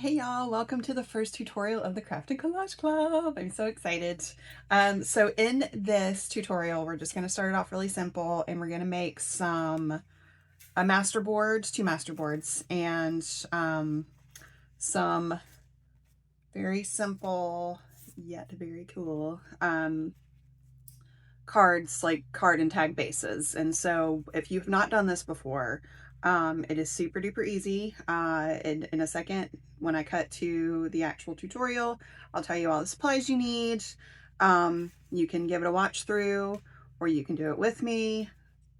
Hey y'all, welcome to the first tutorial of the Craft Collage Club. I'm so excited. So in this tutorial, we're just going to start it off really simple and we're going to make a masterboard, two masterboards, and some very simple yet very cool cards, like card and tag bases. And so if you've not done this before, it is super duper easy. In a second, when I cut to the actual tutorial, I'll tell you all the supplies you need. You can give it a watch through, or you can do it with me,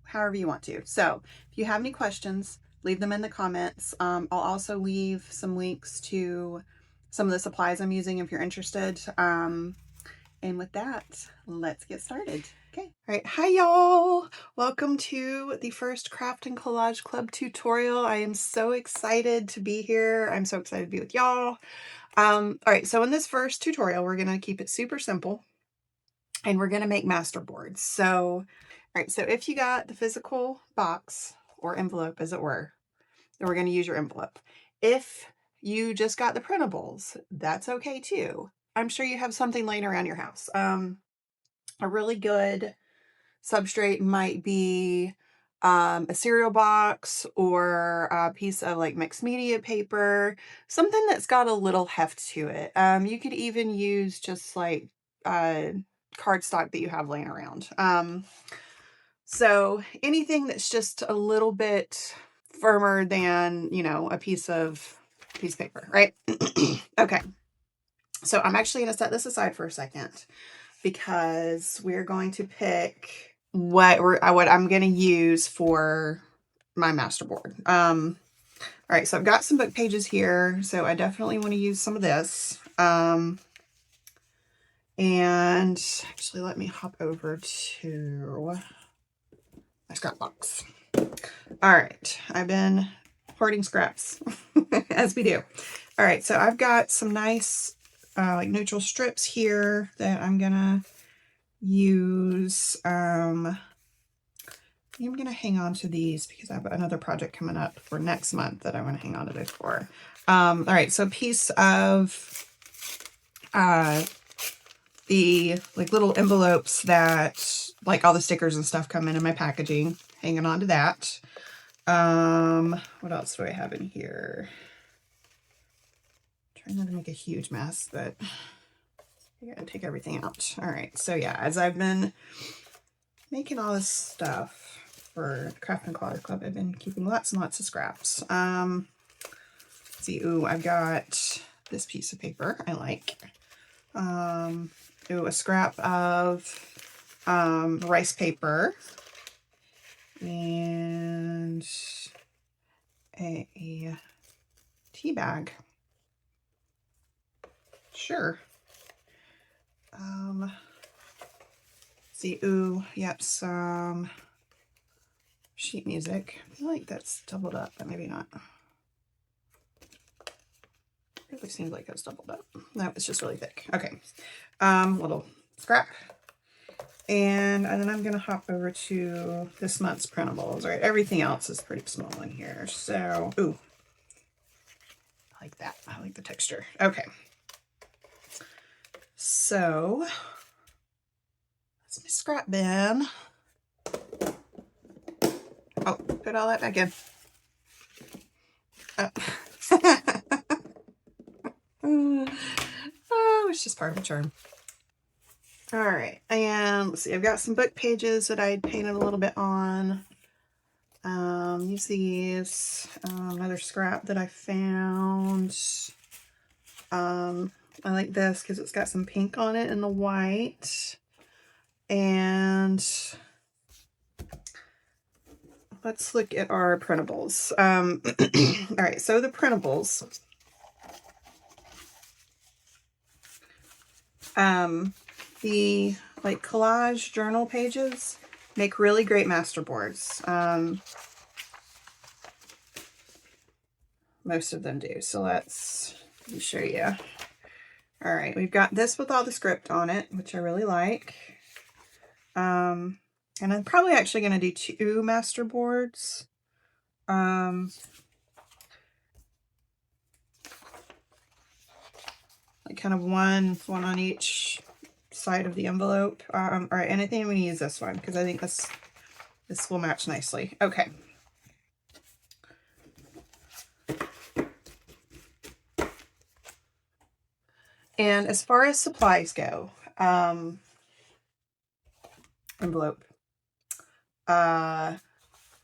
however you want to. So if you have any questions, leave them in the comments. I'll also leave some links to some of the supplies I'm using if you're interested. And with that, let's get started. Okay. All right. Hi, y'all. Welcome to the first Craft and Collage Club tutorial. I am so excited to be here. I'm so excited to be with y'all. All right. So in this first tutorial, we're going to keep it super simple and we're going to make masterboards. So, all right. So if you got the physical box or envelope, as it were, then we're going to use your envelope. If you just got the printables, that's okay too. I'm sure you have something laying around your house. A really good substrate might be a cereal box or a piece of like mixed media paper, something that's got a little heft to it. You could even use just like cardstock that you have laying around. So anything that's just a little bit firmer than, you know, a piece of paper, right? Okay. So I'm actually going to set this aside for a second because we're going to pick what I'm going to use for my masterboard. All right, so I've got some book pages here, so I definitely want to use some of this. And actually, let me hop over to my scrap box. All right, I've been hoarding scraps as we do. All right, so I've got some nice like neutral strips here that I'm gonna use. I'm gonna hang on to these because I have another project coming up for next month that I want to hang on to those for. All right, so a piece of the like little envelopes that like all the stickers and stuff come in my packaging, hanging on to that. What else do I have in here? Trying not to make a huge mess, but I gotta take everything out. All right, so yeah, as I've been making all this stuff for Craft and Collage Club, I've been keeping lots and lots of scraps. Let's see, ooh, I've got this piece of paper I like. Ooh, a scrap of rice paper and a tea bag. Sure. See, ooh, yep, some sheet music. I feel like that's doubled up, but maybe not. It really seems like it's doubled up. No, it's just really thick. Okay. Little scrap. And then I'm gonna hop over to this month's printables. All right, everything else is pretty small in here. So, ooh, I like that. I like the texture. Okay. So, that's my scrap bin. Oh, put all that back in. Oh, it's just part of the charm. All right, and let's see, I've got some book pages that I painted a little bit on. Use these, another scrap that I found. I like this because it's got some pink on it and the white. And let's look at our printables. All right, so the printables. The like collage journal pages make really great masterboards. Most of them do. So let me show you. All right, we've got this with all the script on it, which I really like. And I'm probably actually going to do two masterboards. like kind of one on each side of the envelope. All right, and I think I'm going to use this one because I think this will match nicely. Okay. And as far as supplies go, envelope,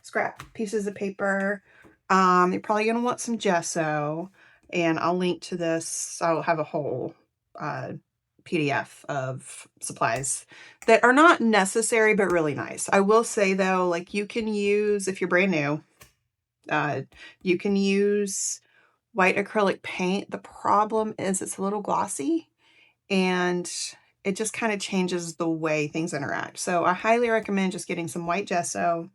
scrap pieces of paper. You're probably going to want some gesso, and I'll link to this. I'll have a whole PDF of supplies that are not necessary, but really nice. I will say though, like you can use, if you're brand new, you can use white acrylic paint. The problem is it's a little glossy and it just kind of changes the way things interact. So I highly recommend just getting some white gesso.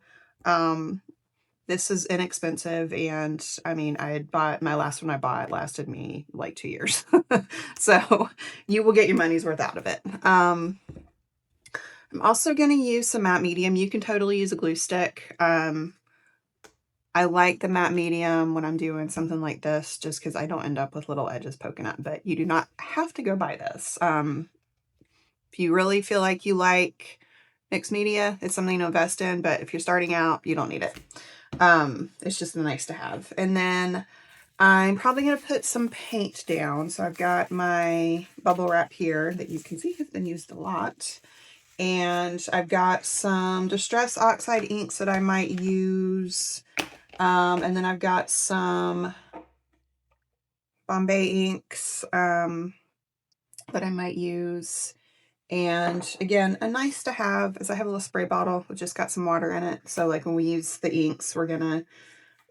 This is inexpensive, and I mean, I had bought, my last one I bought lasted me like 2 years. So you will get your money's worth out of it. I'm also going to use some matte medium. You can totally use a glue stick. I like the matte medium when I'm doing something like this, just because I don't end up with little edges poking up, but you do not have to go buy this. If you really feel like you like mixed media, it's something to invest in, but if you're starting out, you don't need it. It's just nice to have. And then I'm probably going to put some paint down. So I've got my bubble wrap here that you can see has been used a lot. And I've got some Distress Oxide inks that I might use. And then I've got some Bombay inks that I might use. And again, a nice to have is I have a little spray bottle with just got some water in it. So like when we use the inks, we're going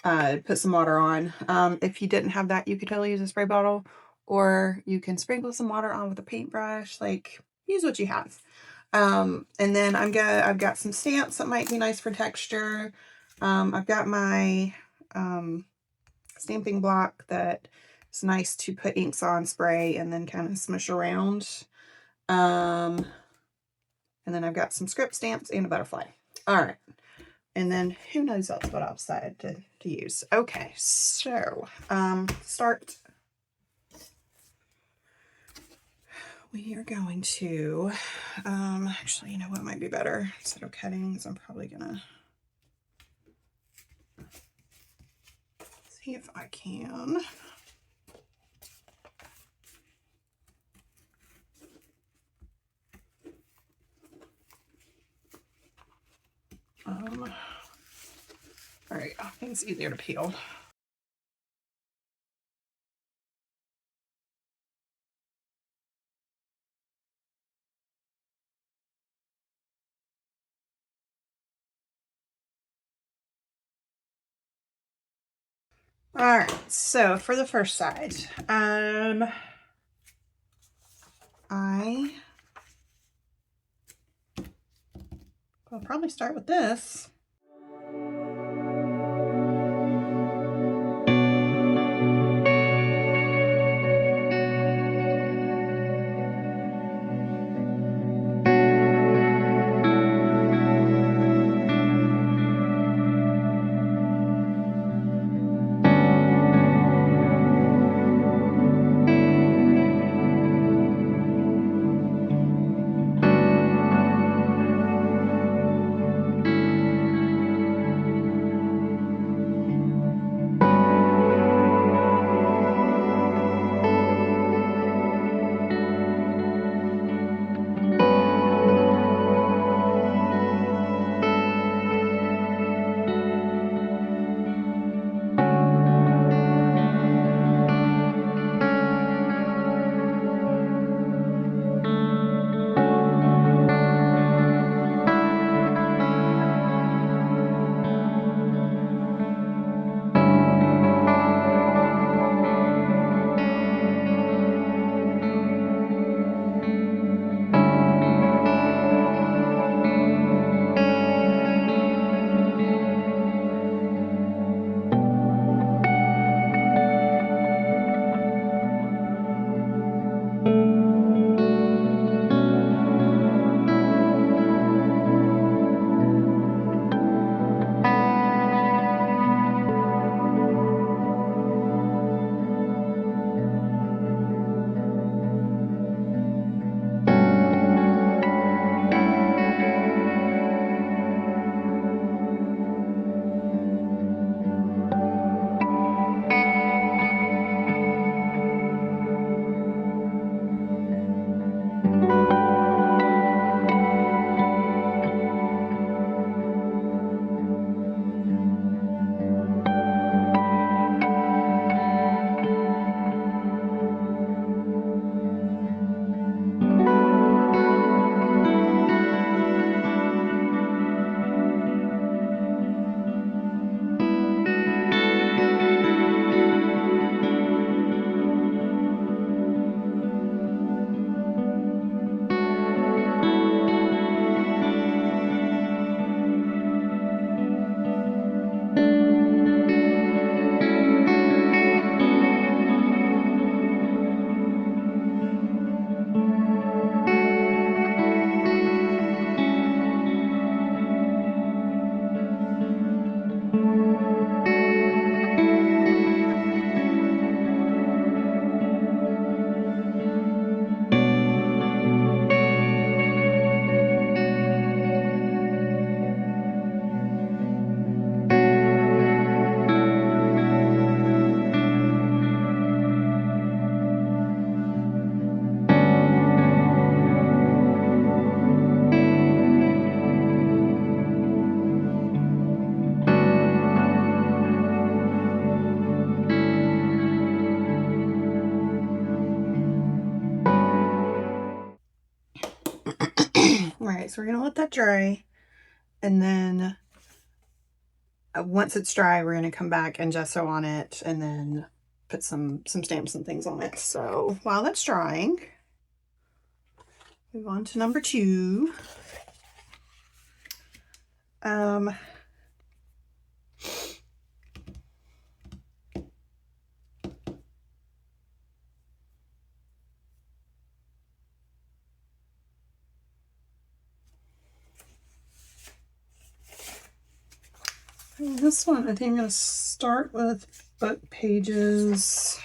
to put some water on. If you didn't have that, you could totally use a spray bottle, or you can sprinkle some water on with a paintbrush. Like use what you have. And then I've got some stamps that might be nice for texture. I've got my stamping block that is nice to put inks on, spray, and then kind of smush around. And then I've got some script stamps and a butterfly. All right. And then who knows else what I'll decide to use. Okay, so start. We are going to, actually, you know what might be better? Instead of cuttings, I'm probably gonna see if I can. All right, I think it's easier to peel. All right, so for the first side, I'll probably start with this. right, so we're gonna let that dry, and then once it's dry, we're gonna come back and gesso on it, and then put some stamps and things on it. So while that's drying, move on to number 2. This one, I think I'm going to start with book pages.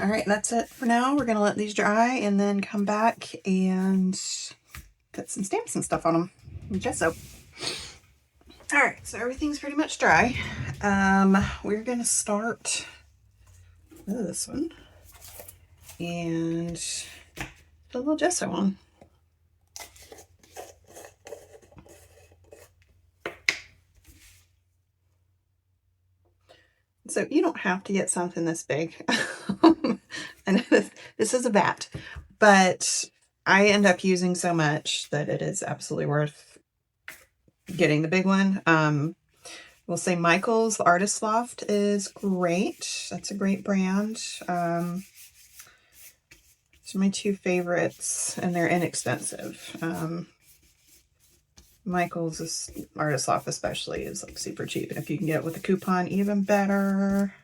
All right, that's it for now. We're gonna let these dry and then come back and put some stamps and stuff on them. Gesso. All right, so everything's pretty much dry. We're gonna start with this one and put a little gesso on. So you don't have to get something this big. And this is a vat, but I end up using so much that it is absolutely worth getting the big one. We'll say Michael's the Artist Loft is great. That's a great brand. These are my 2 favorites, and they're inexpensive. Michael's Artist Loft especially is like super cheap, and if you can get it with a coupon, even better.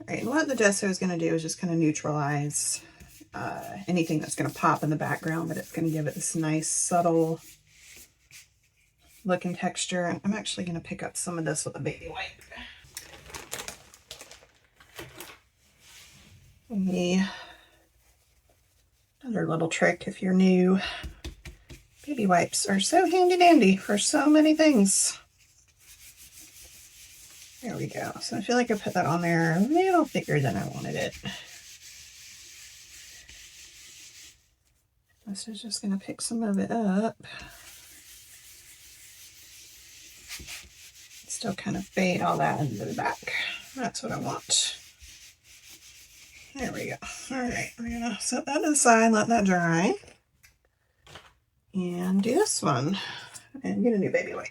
All right, what the gesso is going to do is just kind of neutralize anything that's going to pop in the background, but it's going to give it this nice subtle look and texture. And I'm actually going to pick up some of this with a baby wipe. Another little trick if you're new, baby wipes are so handy dandy for so many things. There we go. So I feel like I put that on there a little thicker than I wanted it. This is just going to pick some of it up. Still kind of fade all that into the back. That's what I want. There we go. All right, I'm gonna set that aside, let that dry, and do this one, and get a new baby wipe.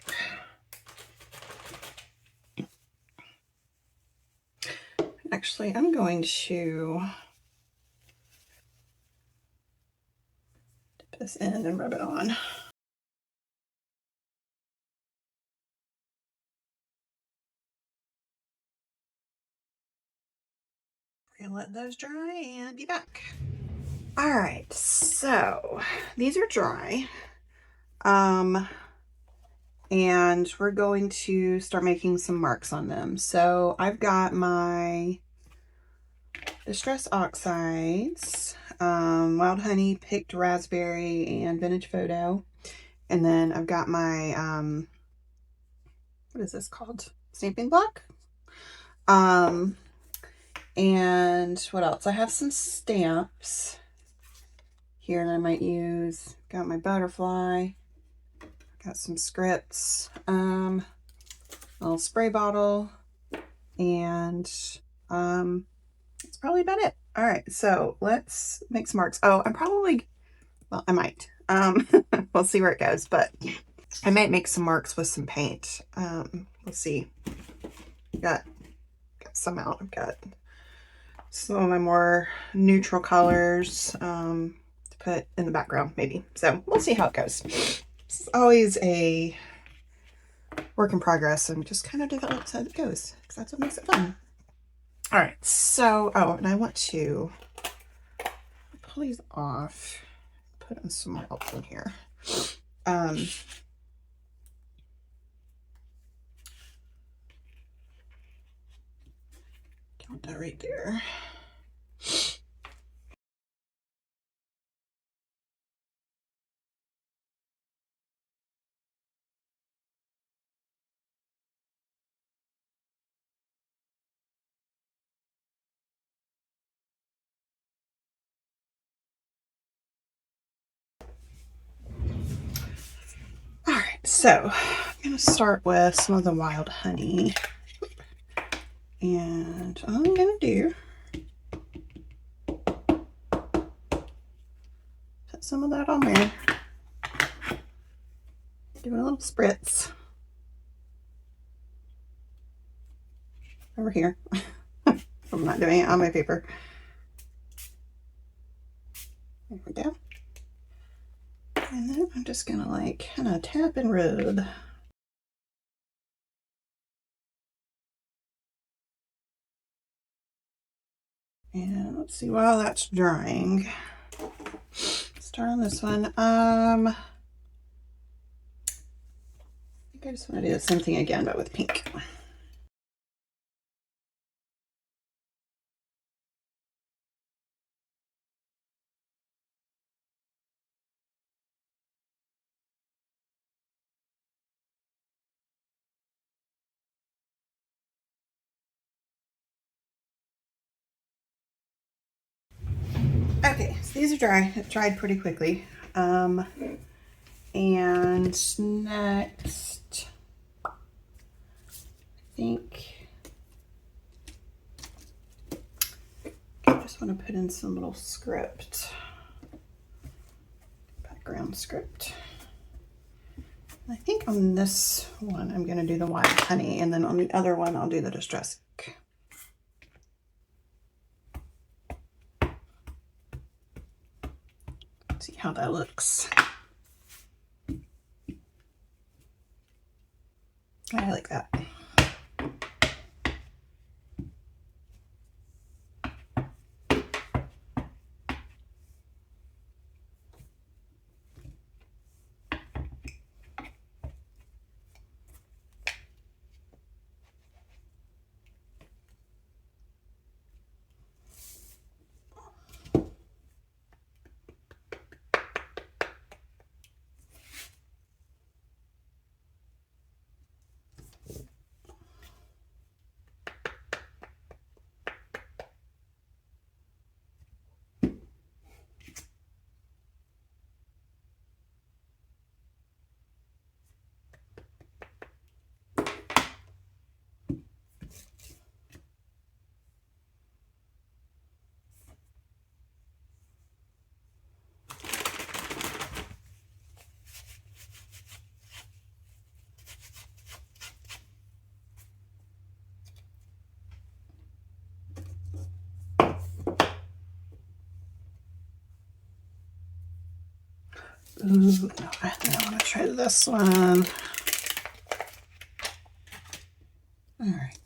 Actually, I'm going to dip this in and rub it on. We're gonna let those dry and be back. All right, so these are dry. And we're going to start making some marks on them. So I've got my Distress Oxides, Wild Honey, Picked Raspberry, and Vintage Photo. And then I've got my, what is this called? Stamping block. And what else? I have some stamps here that I might use. Got my butterfly. Got some scripts. A little spray bottle. And that's probably about it. All right, so let's make some marks. Oh, well, I might. We'll see where it goes, but I might make some marks with some paint. We'll see. Got some out. I've got some of my more neutral colors to put in the background, maybe. So we'll see how it goes. It's always a work in progress and just kind of develops as it goes, because that's what makes it fun. All right, so, oh, and I want to pull these off, put in somewhere else in here. Count that right there. All right, so I'm going to start with some of the Wild Honey. And all I'm going to do, put some of that on there. Do a little spritz. Over here. I'm not doing it on my paper. There we go. And then I'm just gonna like kind of tap and rub. And let's see, while that's drying, start on this one. I think I just want to do the same thing again, but with pink. Okay, so these are dry. It dried pretty quickly. And next, I think I just want to put in some little script, background script. I think on this one I'm going to do the Wild Honey, and then on the other one I'll do the Distress. See how that looks. I like that. Ooh, no, I want to try this one. All right.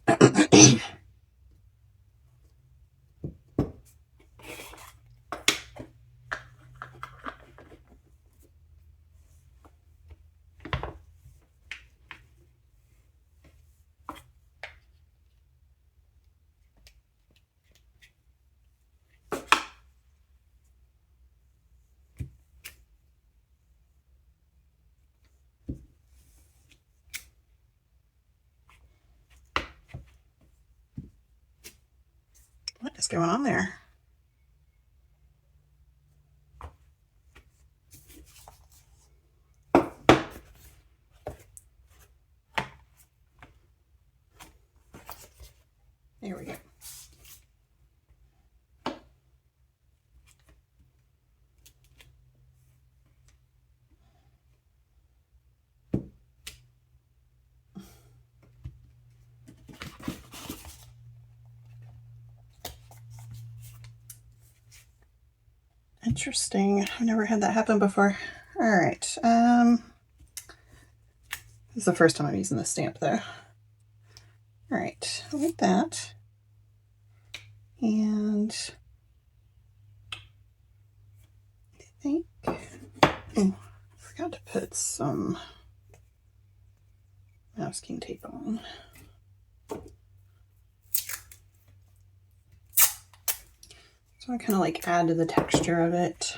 What is going on there? There we go. Interesting. I've never had that happen before. All right. This is the first time I'm using this stamp though. All right, like that. And I think, oh, I forgot to put some masking tape on. So I kind of like add to the texture of it.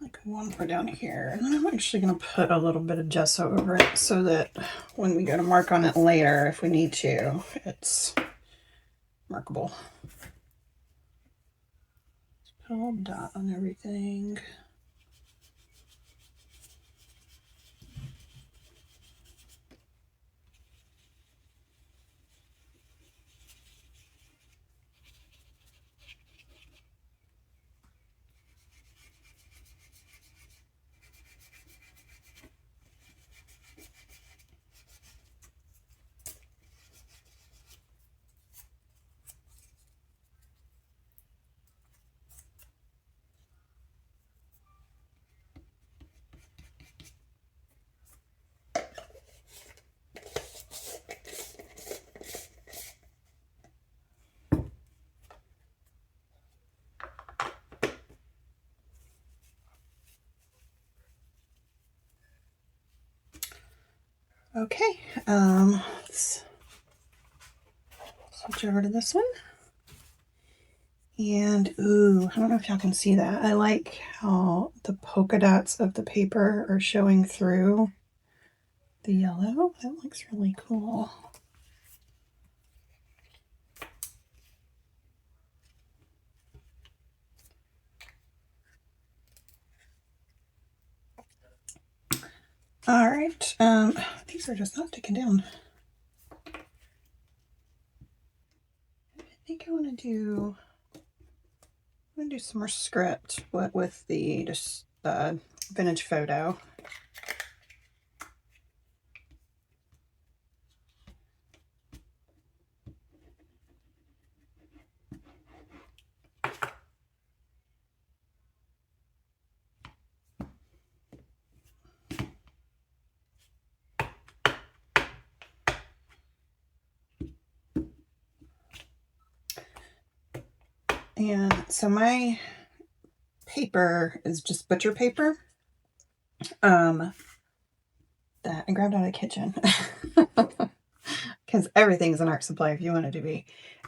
Like one for down here, and then I'm actually going to put a little bit of gesso over it so that when we go to mark on it later, if we need to, it's markable. Just put a little dot on everything. Okay, let's switch over to this one. And ooh, I don't know if y'all can see that. I like how the polka dots of the paper are showing through the yellow. That looks really cool. All right, these are just not sticking down. I think I want to do some more script, but with the vintage photo. And so my paper is just butcher paper that I grabbed out of the kitchen because everything's an art supply if you want it to be.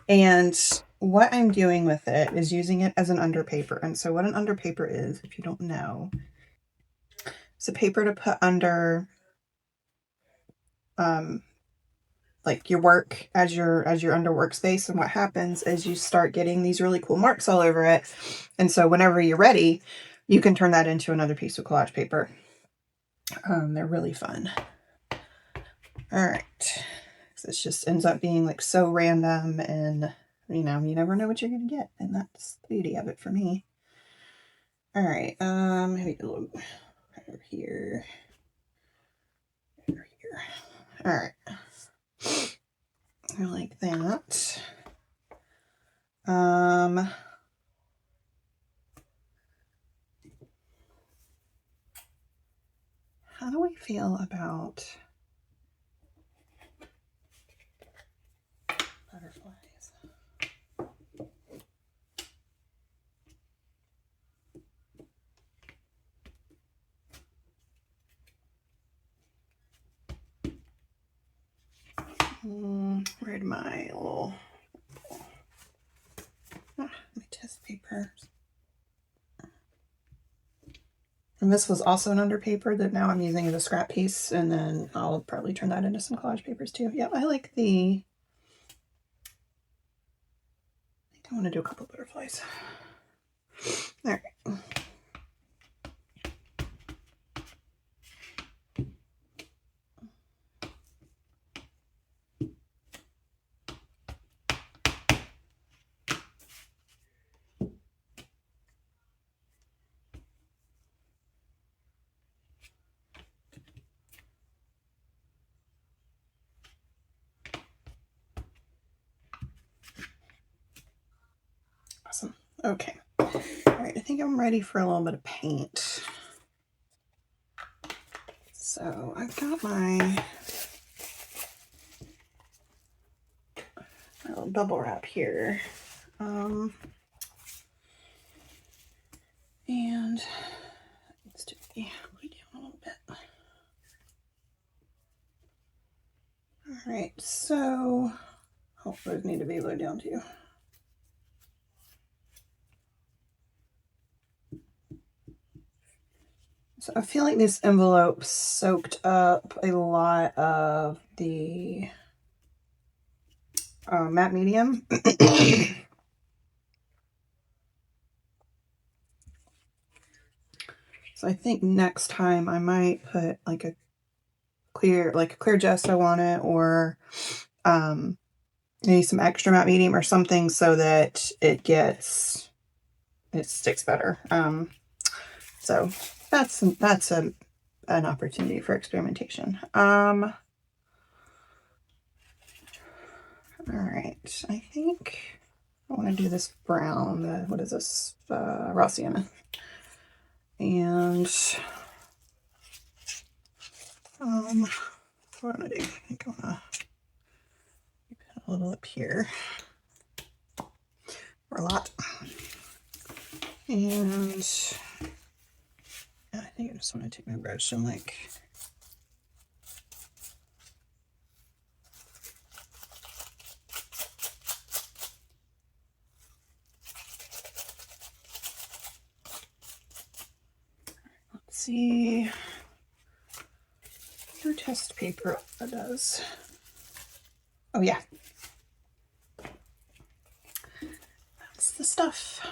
And what I'm doing with it is using it as an underpaper. And so what an underpaper is, if you don't know, it's a paper to put under like your work as your under workspace. And what happens is you start getting these really cool marks all over it. And so whenever you're ready, you can turn that into another piece of collage paper. They're really fun. All right. This just ends up being like so random, and you know, you never know what you're gonna get, and that's the beauty of it for me. All right, maybe a little right over here. Over here. All right. I like that. How do we feel about butterflies? Where'd my little my test papers? And this was also an underpaper that now I'm using as a scrap piece, and then I'll probably turn that into some collage papers too. Yep, I like the. I think I want to do a couple butterflies. All right. Awesome. Okay. All right, I think I'm ready for a little bit of paint. So I've got my little bubble wrap here. And let's do the way down a little bit. All right, so those need to be low down too. So I feel like this envelope soaked up a lot of the matte medium. So I think next time I might put like a clear gesso on it, or maybe some extra matte medium or something, so that it sticks better. So that's an opportunity for experimentation. All right, I think I want to do this brown. What is this? Raw sienna. And what do I do? I think I want to put a little up here, or a lot. And I think I just want to take my brush and like see your test paper that does. Oh yeah, that's the stuff.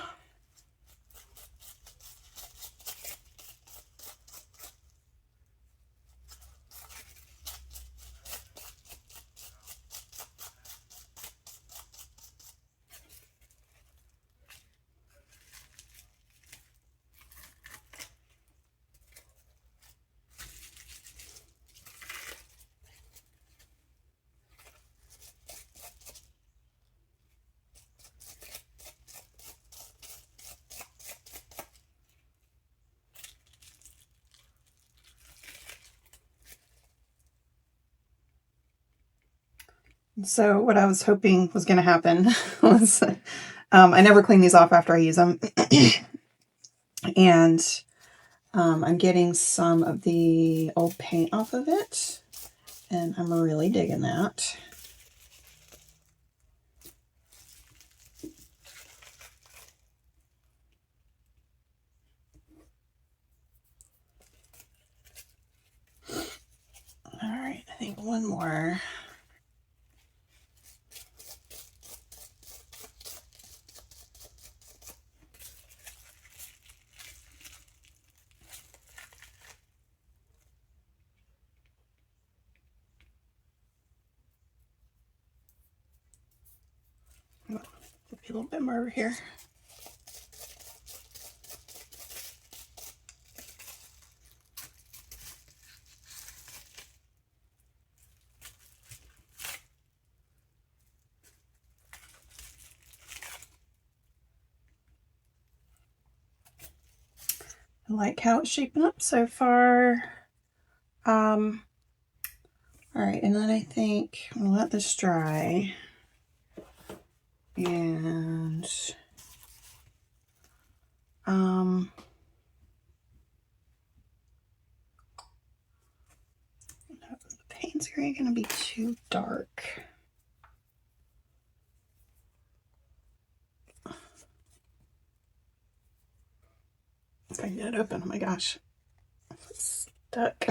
So what I was hoping was going to happen was I never clean these off after I use them. And I'm getting some of the old paint off of it, and I'm really digging that. All right, I think one more. A little bit more over here. I like how it's shaping up so far. All right, and then I think I'll let this dry. And the paint's going to be too dark. If I can get it open, oh my gosh, it's stuck.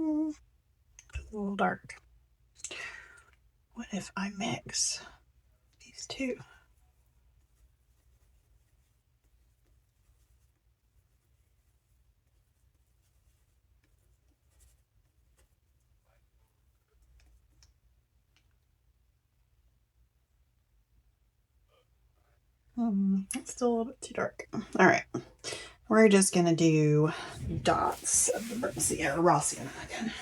A little dark. What if I mix these two? It's still a little bit too dark. All right, we're just gonna do dots of the burnt sienna, raw sienna again.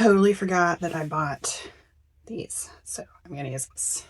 totally forgot that I bought these, so I'm gonna use this.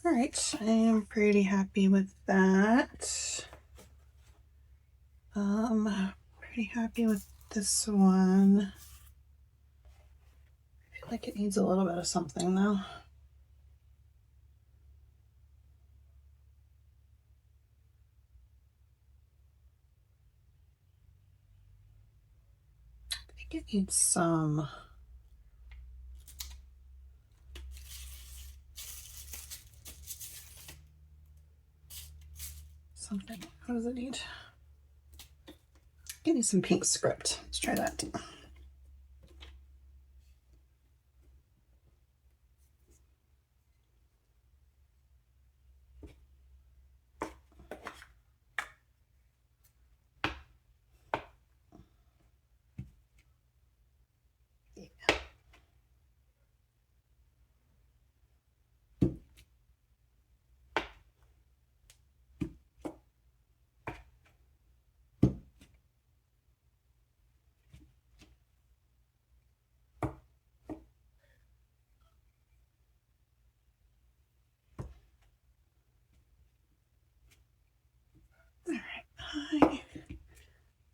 All right, I am pretty happy with that. Pretty happy with this one. I feel like it needs a little bit of something though. I think it needs some. Something. What does it need? Give me some pink script. Let's try that.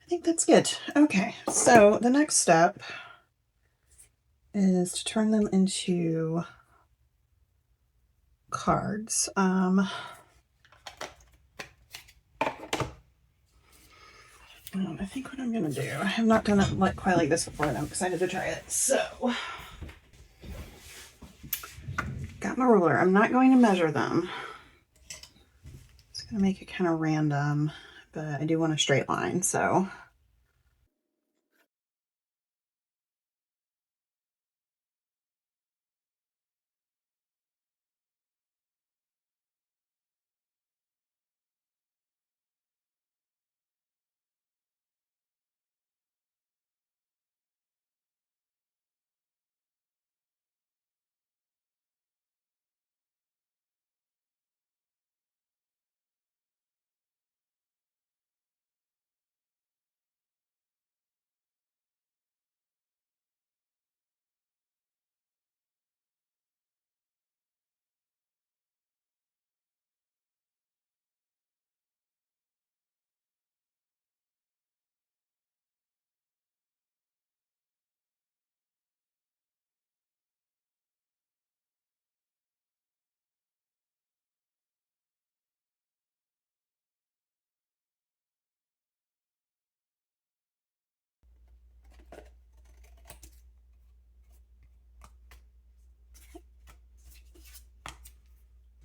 I think that's good. Okay, so the next step is to turn them into cards. I think what I'm gonna do, I have not done it quite like this before, and I'm excited to try it. So, got my ruler. I'm not going to measure them. Just gonna make it kind of random, but I do want a straight line, so.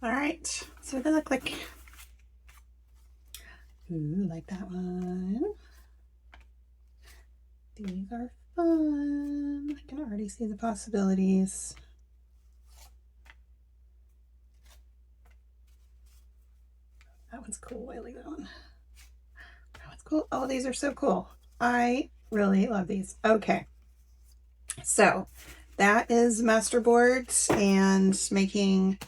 All right, so they look like, ooh, like that one. These are fun. I can already see the possibilities. That one's cool. I like that one. That one's cool. Oh, these are so cool. I really love these. Okay, so that is Masterboards and making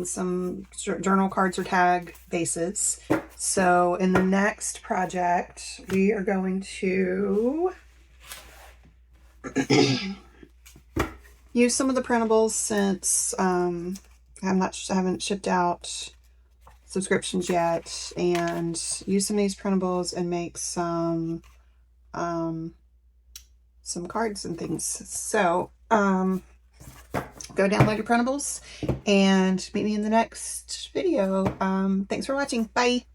some journal cards or tag bases. So in the next project, we are going to use some of the printables since I haven't shipped out subscriptions yet, and use some of these printables and make some cards and things. So go download your printables and meet me in the next video. Thanks for watching. Bye.